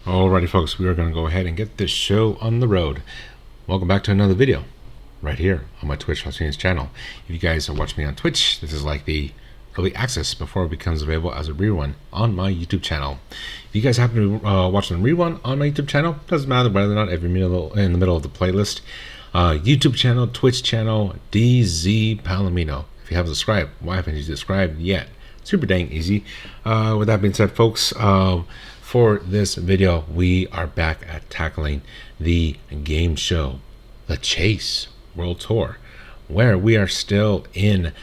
Alrighty folks, we are going to go ahead and get this show on the road. Welcome back to another video right here on my Twitch channel. If you guys are watching me on Twitch, this is like the early access before it becomes available as a rerun on my YouTube channel. If you guys happen to watch the rerun on my YouTube channel, doesn't matter whether or not every middle in the middle of the playlist. YouTube channel, Twitch channel, DZPalomino. If you haven't subscribed, why haven't you subscribed yet? Super dang easy. With that being said, folks, for this video, we are back at tackling the game show, The Chase World Tour, where we are still in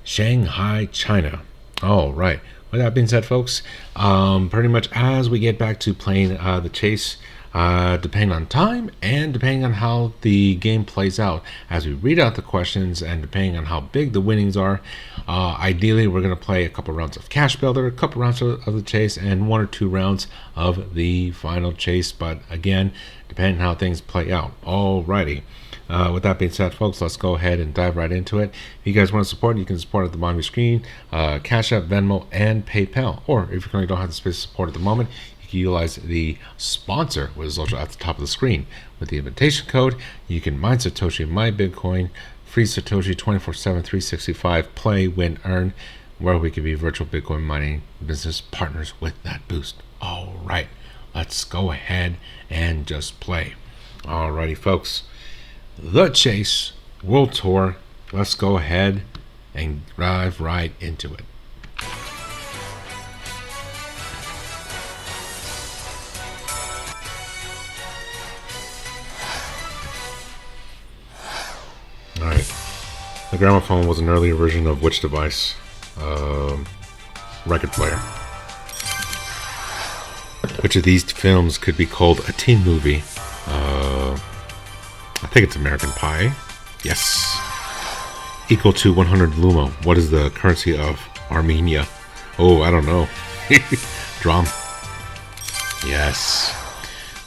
Shanghai, China. All right. With that being said, folks, pretty much as we get back to playing The Chase, depending on time and depending on how the game plays out, as we read out the questions and depending on how big the winnings are, ideally we're going to play a couple rounds of Cash Builder, a couple rounds of the Chase, and 1 or 2 rounds of the final Chase. But again, depending on how things play out. Alrighty. With that being said, folks, let's go ahead and dive right into it. If you guys want to support, you can support at the bottom of your screen, Cash App, Venmo, and PayPal. Or if you currently don't have the space to support at the moment, you can utilize the sponsor, which is also at the top of the screen. With the invitation code, you can mine Satoshi, my Bitcoin, free Satoshi 24/7, 365, play, win, earn, where we can be virtual Bitcoin mining business partners with that boost. All right, let's go ahead and just play. Alrighty, folks. The Chase World Tour. Let's go ahead and dive right into it. Alright. The gramophone was an earlier version of which device? Record player. Which of these films could be called a teen movie? I think it's American Pie. Yes. Equal to 100 Lumo. What is the currency of Armenia? Oh, I don't know. Drum. Yes.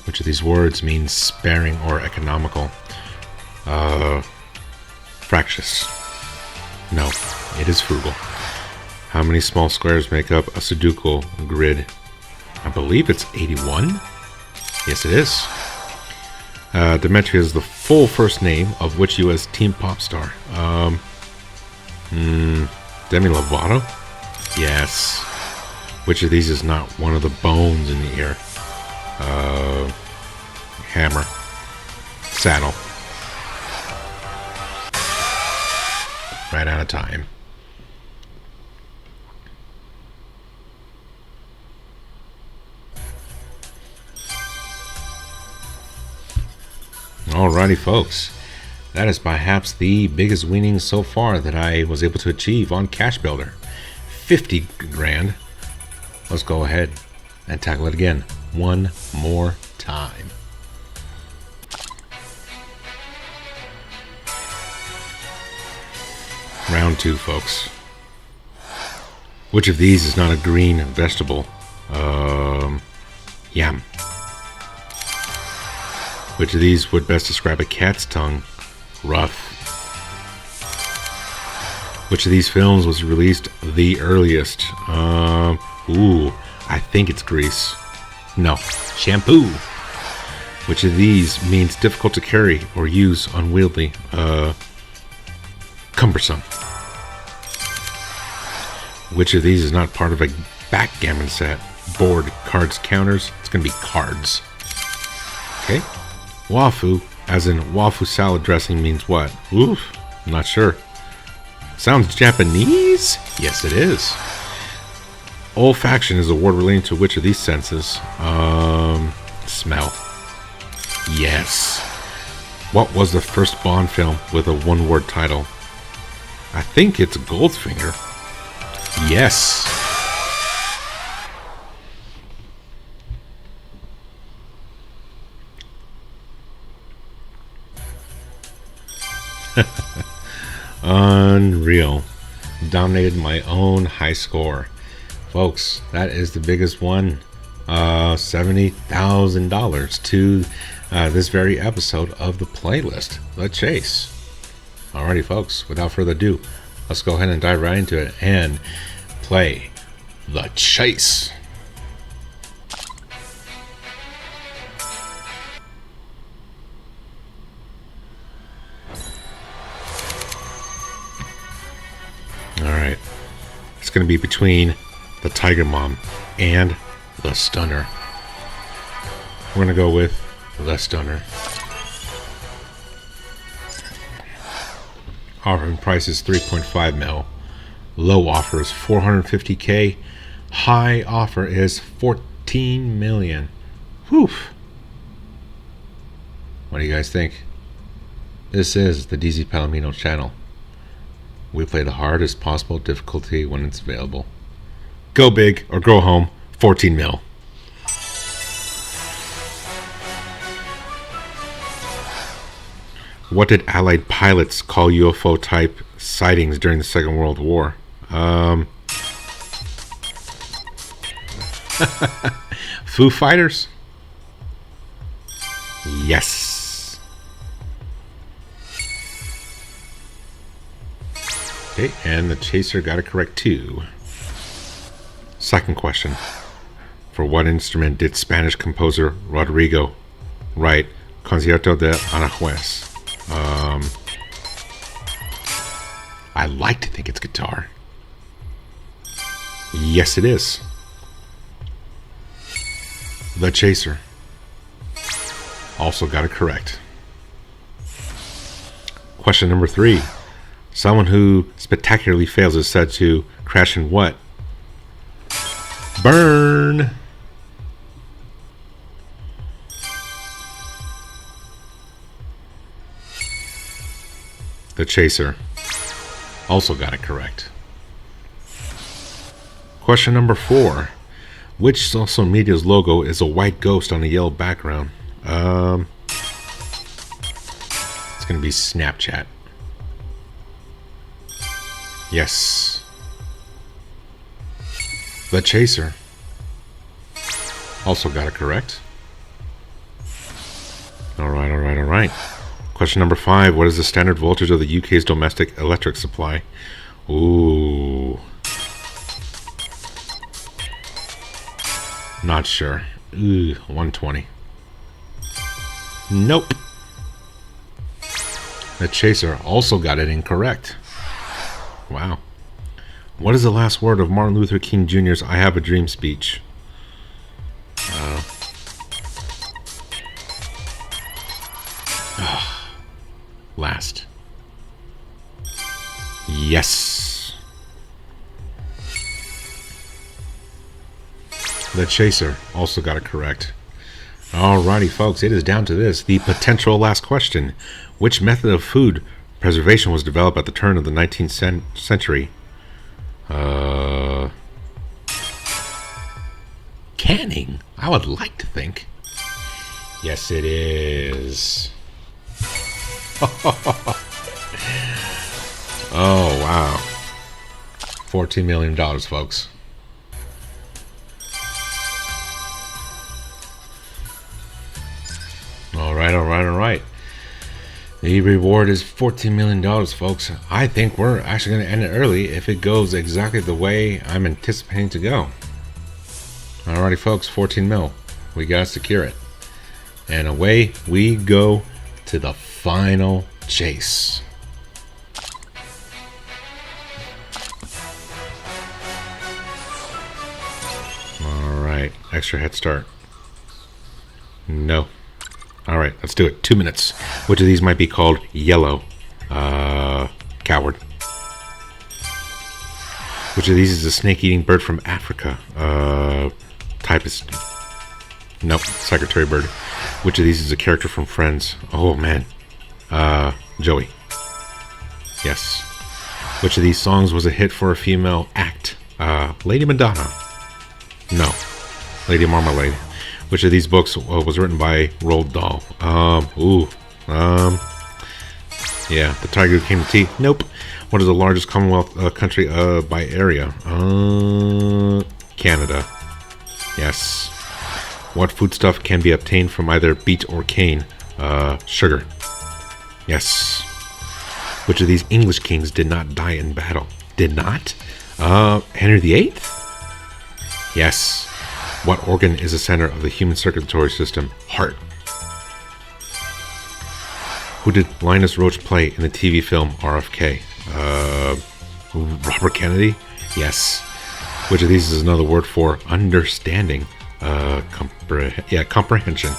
Which of these words means sparing or economical? Fractious. No, it is frugal. How many small squares make up a Sudoku grid? I believe it's 81. Yes, it is. Demetria is the full first name of which U.S. teen pop star? Demi Lovato? Yes. Which of these is not one of the bones in the ear? Hammer. Saddle. Right out of time. Alrighty, folks, that is perhaps the biggest winning so far that I was able to achieve on Cash Builder. 50 grand. Let's go ahead and tackle it again one more time. Round 2, folks. Which of these is not a green vegetable? Yam. Which of these would best describe a cat's tongue? Rough. Which of these films was released the earliest? I think it's Grease. No, Shampoo. Which of these means difficult to carry or use, unwieldy? Cumbersome. Which of these is not part of a backgammon set? Board, cards, counters. It's going to be cards. Okay. Wafu, as in wafu salad dressing, means what? Oof, I'm not sure. Sounds Japanese? Yes, it is. Olfaction is a word relating to which of these senses? Smell. Yes. What was the first Bond film with a one-word title? I think it's Goldfinger. Yes. Unreal. Dominated my own high score. Folks, that is the biggest one. $70,000 to this very episode of the playlist, The Chase. Alrighty, folks, without further ado, let's go ahead and dive right into it and play The Chase. going to be between the Tiger Mom and the Stunner. We're going to go with the Stunner. Offering price is 3.5 mil. Low offer is 450K. High offer is 14 million. Whew. What do you guys think? This is the DZPalomino channel. We play the hardest possible difficulty when it's available. Go big or go home. 14 mil. What did Allied pilots call UFO type sightings during the Second World War? Foo Fighters? Yes. Okay, and the chaser got it correct too. Second question. For what instrument did Spanish composer Rodrigo write Concierto de Aranjuez? I like to think it's guitar. Yes, it is. The Chaser. Also got it correct. Question number 3. Someone who spectacularly fails is said to crash in what? Burn. The Chaser. Also got it correct. Question number 4. Which social media's logo is a white ghost on a yellow background? It's going to be Snapchat. Yes. The Chaser. Also got it correct. Alright. Question number 5. What is the standard voltage of the UK's domestic electric supply? Ooh. Not sure. Ooh, 120. Nope. The Chaser also got it incorrect. Wow. What is the last word of Martin Luther King Jr.'s I Have a Dream speech? Last. Yes. The Chaser also got it correct. Alrighty, folks, it is down to this. The potential last question. Which method of food preservation was developed at the turn of the 19th century? Canning? I would like to think. Yes, it is. Oh, wow. $14 million, folks. Alright. The reward is $14 million, folks. I think we're actually going to end it early if it goes exactly the way I'm anticipating to go. Alrighty, folks, 14 mil. We got to secure it. And away we go to the final chase. Alright, extra head start. No. Alright, let's do it. 2 minutes. Which of these might be called yellow? Coward. Which of these is a snake-eating bird from Africa? Typist. Nope, secretary bird. Which of these is a character from Friends? Oh, man. Joey. Yes. Which of these songs was a hit for a female act? Lady Madonna. No. Lady Marmalade. Which of these books was written by Roald Dahl? Yeah, The Tiger Who Came to Tea. Nope. What is the largest Commonwealth country by area? Canada. Yes. What foodstuff can be obtained from either beet or cane? Sugar. Yes. Which of these English kings did not die in battle? Did not? Henry VIII? Yes. What organ is the center of the human circulatory system? Heart. Who did Linus Roach play in the TV film RFK? Robert Kennedy? Yes. Which of these is another word for understanding? Comprehension.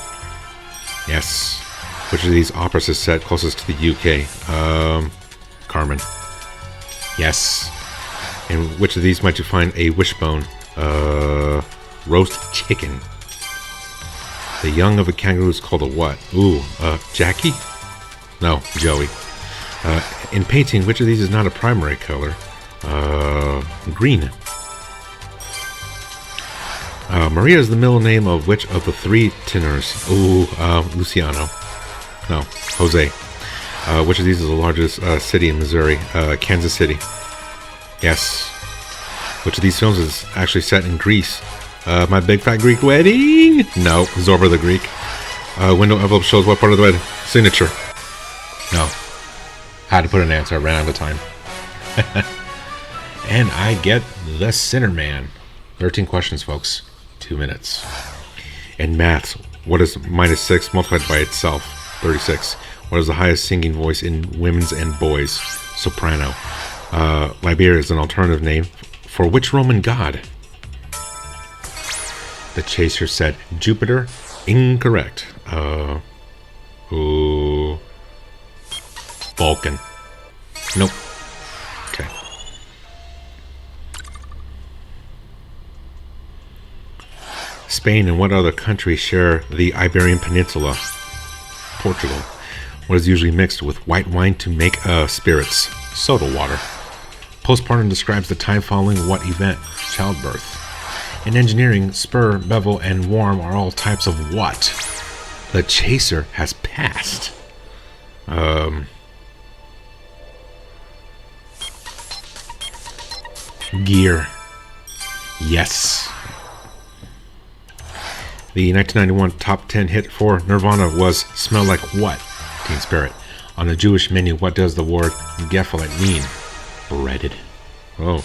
Yes. Which of these operas is set closest to the UK? Carmen. Yes. And which of these might you find a wishbone? Roast chicken. The young of a kangaroo is called a what? Ooh, Jackie? No, Joey. In painting, which of these is not a primary color? Green. Maria is the middle name of which of the three tenors? Ooh, Luciano. No, Jose. Which of these is the largest city in Missouri? Kansas City. Yes. Which of these films is actually set in Greece? My Big Fat Greek Wedding? No, Zorba the Greek. Window envelope shows what part of the wedding? Signature. No. Had to put an answer. I ran out of time. And I get the Sinner Man. 13 questions, folks. 2 minutes. In maths, what is minus 6 multiplied by itself? 36. What is the highest singing voice in women's and boys? Soprano. Liberia is an alternative name for which Roman god? The chaser said Jupiter. Incorrect. Vulcan. Nope. Okay. Spain and what other countries share the Iberian Peninsula? Portugal. What is usually mixed with white wine to make spirits? Soda water. Postpartum describes the time following what event? Childbirth. In engineering, spur, bevel, and warm are all types of what? The chaser has passed. Gear. Yes. The 1991 top 10 hit for Nirvana was Smell Like What? Teen Spirit. On the Jewish menu, what does the word gefilet mean? Breaded. Oh,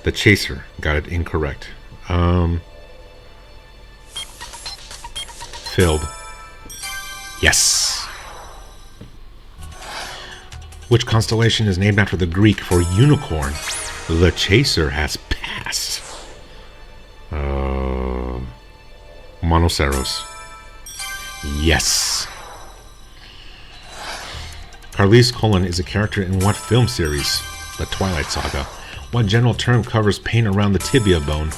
the chaser got it incorrect. Filled. Yes. Which constellation is named after the Greek for unicorn? The chaser has passed. Monoceros. Yes. Carlise Colon is a character in what film series? The Twilight Saga. What general term covers pain around the tibia bone?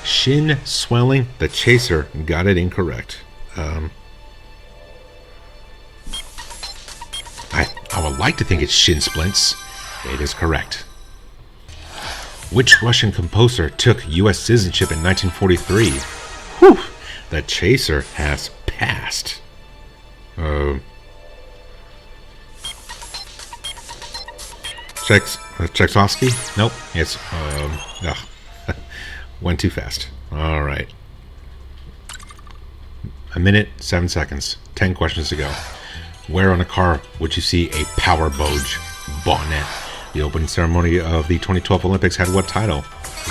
Shin swelling. The chaser got it incorrect. I would like to think it's shin splints. It is correct. Which Russian composer took U.S. citizenship in 1943? Whew! The chaser has passed. Tchaikovsky? Nope. It's went too fast. All right. A minute, 7 seconds. 10 questions to go. Where on a car would you see a power bonnet? The opening ceremony of the 2012 Olympics had what title?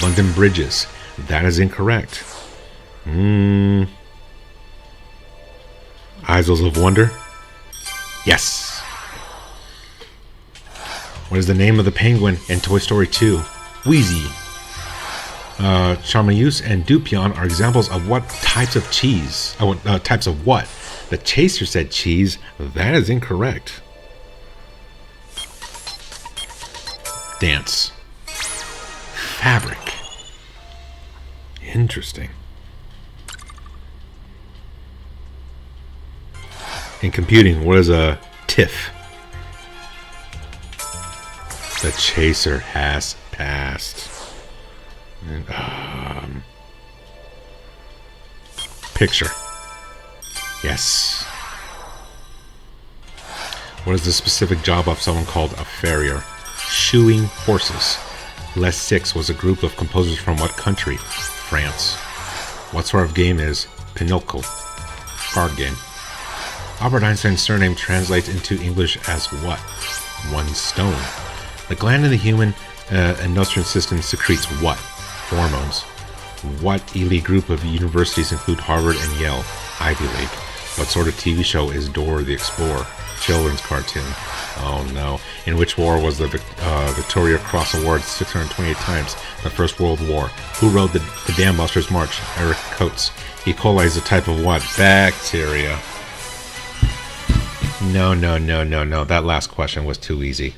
London Bridges. That is incorrect. Isles of Wonder? Yes. What is the name of the penguin in Toy Story 2? Wheezy. Charmeuse and Dupion are examples of what types of cheese? Types of what? The chaser said cheese. That is incorrect. Dance. Fabric. Interesting. In computing, what is a TIFF? The chaser has passed. Picture. Yes. What is the specific job of someone called a farrier? Shoeing horses. Les Six was a group of composers from what country? France. What sort of game is Pinochle? Card game. Albert Einstein's surname translates into English as what? One stone. The gland in the human endocrine system secretes what? Hormones. What elite group of universities include Harvard and Yale? Ivy League. What sort of TV show is Dora the Explorer? Children's cartoon. Oh no. In which war was the Victoria Cross awarded 628 times? The First World War. Who rode the Dam Busters March? Eric Coates. E. coli is a type of what? Bacteria. No. That last question was too easy.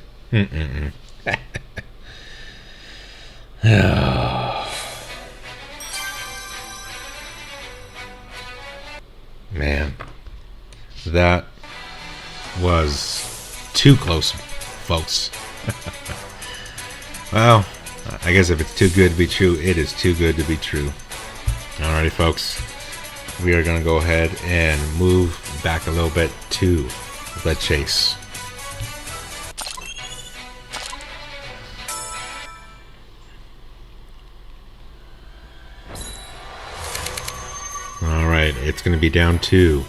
Man, that was too close, folks. Well, I guess if it's too good to be true, it is too good to be true. Alrighty, folks. We are going to go ahead and move back a little bit to the chase. Alright, it's going to be down to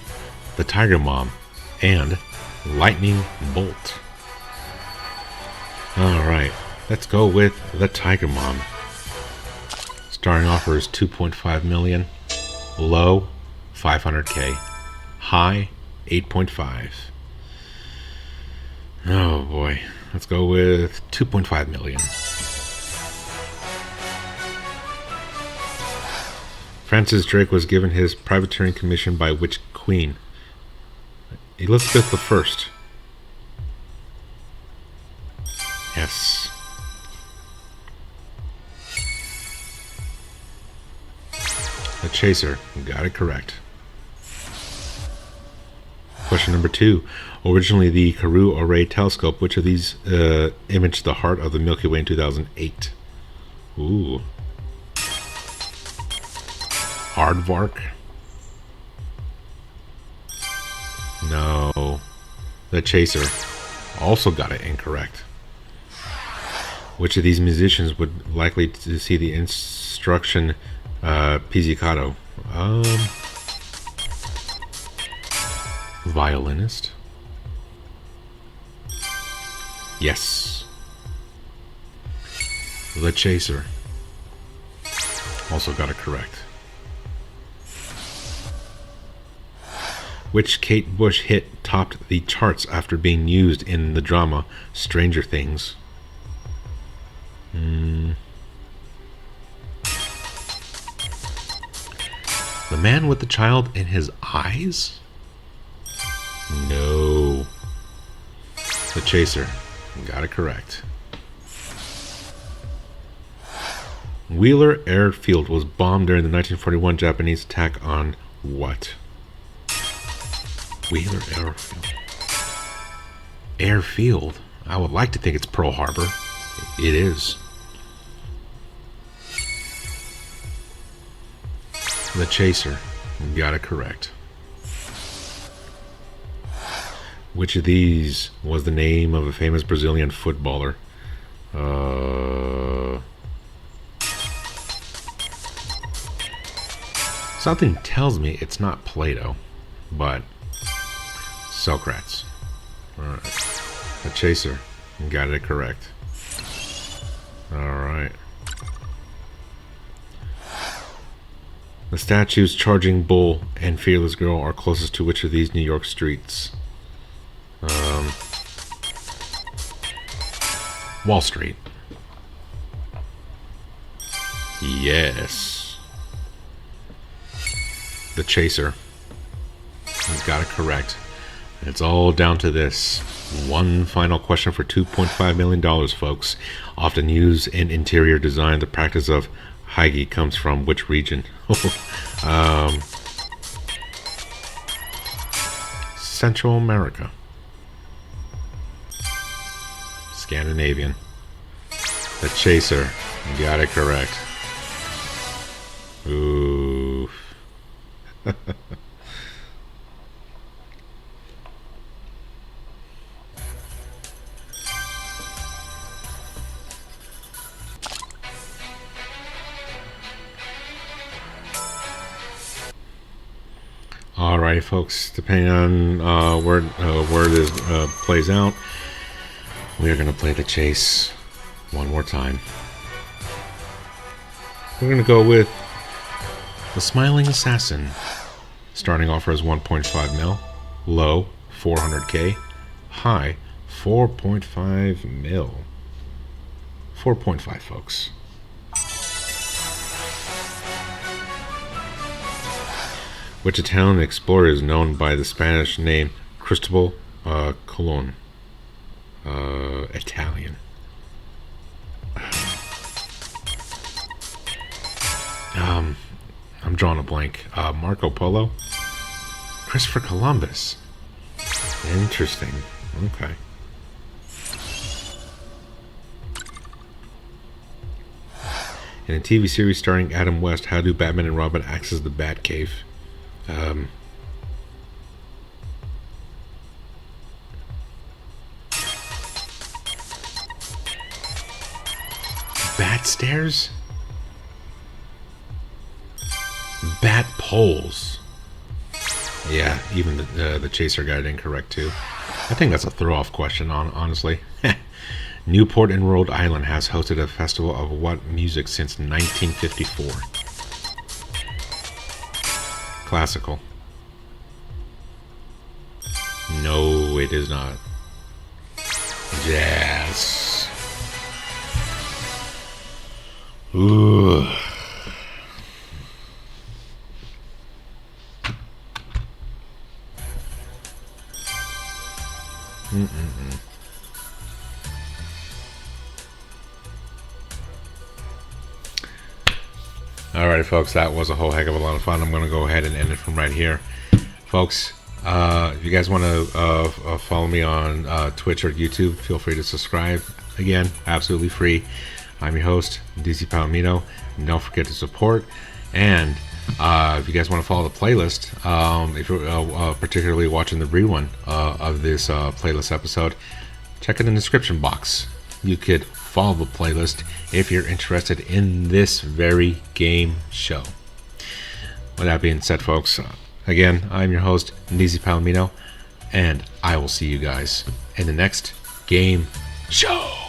the Tiger Mom and Lightning Bolt. Alright, let's go with the Tiger Mom. Starting offer is 2.5 million. Low, 500k. High, 8.5. Oh boy, let's go with 2.5 million. Francis Drake was given his privateering commission by which queen? Elizabeth I. Yes. The Chaser. Got it correct. Question number 2. Originally the Carew Array telescope, which of these imaged the heart of the Milky Way in 2008? Ooh. Aardvark? No. The Chaser. Also got it incorrect. Which of these musicians would likely to see the instruction pizzicato? Violinist? Yes. The Chaser. Also got it correct. Which Kate Bush hit topped the charts after being used in the drama Stranger Things? The Man with the Child in His Eyes? No. The Chaser. Got it correct. Wheeler Airfield was bombed during the 1941 Japanese attack on what? Wheeler Airfield. Airfield? I would like to think it's Pearl Harbor. It is. The Chaser. Got it correct. Which of these was the name of a famous Brazilian footballer? Something tells me it's not Plato, but Socrates. Alright. The Chaser. Got it correct. Alright. The statues Charging Bull and Fearless Girl are closest to which of these New York streets? Wall Street. Yes. The Chaser. Got it correct. It's all down to this. One final question for $2.5 million, folks. Often used in interior design, the practice of Heige comes from which region? Central America. Scandinavian. The Chaser. Got it correct. Ooh. Alright, folks, depending on where this plays out, we are going to play the chase one more time. We're going to go with the Smiling Assassin. Starting offer is 1.5 mil, low 400k, high 4.5 mil. 4.5, folks. Which Italian explorer is known by the Spanish name Cristobal Colon? Italian. I'm drawing a blank. Marco Polo? Christopher Columbus. Interesting. Okay. In a TV series starring Adam West, how do Batman and Robin access the Batcave? Bat stairs? Bat poles. Yeah, even the chaser got it incorrect too. I think that's a throw-off question, honestly. Newport in Rhode Island has hosted a festival of what music since 1954? Classical. No, it is not. Jazz. Ooh. Alright, folks, that was a whole heck of a lot of fun. I'm going to go ahead and end it from right here. Folks, if you guys want to follow me on Twitch or YouTube, feel free to subscribe. Again, absolutely free. I'm your host, DZPalomino. And don't forget to support. And if you guys want to follow the playlist, if you're particularly watching the rerun of this playlist episode, check it in the description box. You could follow the playlist if you're interested in this very game show. With that being said, folks, again, I'm your host, DZPalomino, and I will see you guys in the next game show.